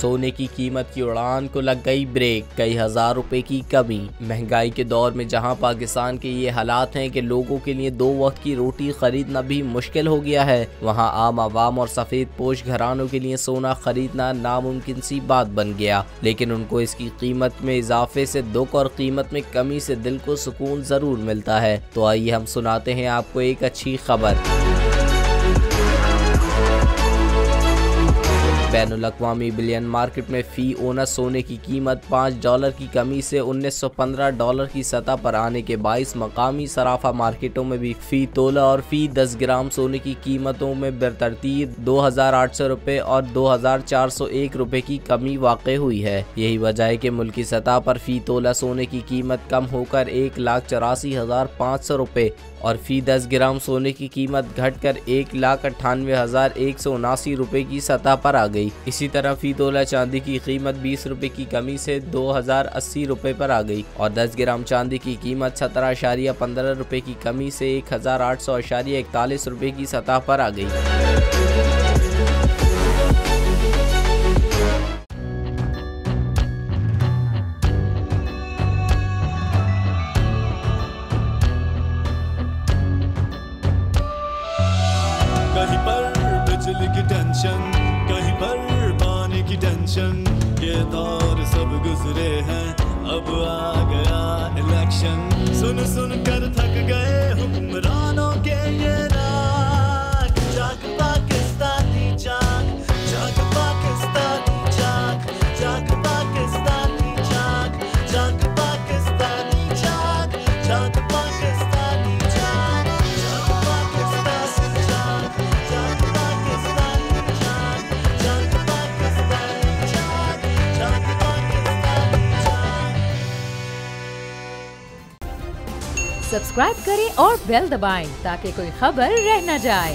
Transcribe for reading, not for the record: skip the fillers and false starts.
सोने की कीमत की उड़ान को लग गई ब्रेक, कई हजार रुपए की कमी। महंगाई के दौर में जहां पाकिस्तान के ये हालात हैं कि लोगों के लिए 2 वक्त की रोटी खरीदना भी मुश्किल हो गया है, वहां आम आवाम और सफेद पोश घरानों के लिए सोना खरीदना नामुमकिन सी बात बन गया। लेकिन उनको इसकी कीमत में इजाफे से दुख और कीमत में कमी से दिल को सुकून जरूर मिलता है। तो आइए हम सुनाते हैं आपको एक अच्छी खबर। बैनुल अक़वामी बिलियन मार्केट में फ़ी ओनस सोने की कीमत $5 की कमी से $1915 की सतह पर आने के बाइस मकामी सराफा मार्केटों में भी फ़ी तोला और फ़ी 10 ग्राम सोने की कीमतों में बेतरतीब $2,800 रुपये और $2,401 रुपये की कमी वाक़ हुई है। यही वजह है कि मुल्की सतह पर फ़ी तोला सोने की कीमत कम होकर 1,84,500 रुपये और फ़ी 10 ग्राम सोने की कीमत घटकर 1,98,179 रुपये की सतह पर आ गई। इसी तरह फ़ी तोला चांदी की कीमत 20 रुपये की कमी से 2,080 रुपये पर आ गई और 10 ग्राम चांदी की कीमत 17.15 रुपये की कमी से 1,800.41 रुपये की सतह पर आ गई। कहीं पर बिजली की टेंशन, कहीं पर पानी की टेंशन, ये दौर सब गुजरे हैं, अब आ गया इलेक्शन। सुन सुन कर थक गए हुक्मरानों के ये राग, जाग पाकिस्तानी जाग, जाग पाकिस्तानी जाग, जाग पाकिस्तानी जाग, जाग पाकिस्तानी जाग, जाग पाकिस्तानी जाग, जाग पाकिस्तानी जाग, जाग पाकिस्तानी जाग, जाग पाकिस्तानी जाग, जाग पाकिस्तानी जाग। सब्सक्राइब करें और बेल दबाएं ताकि कोई खबर रह न जाए।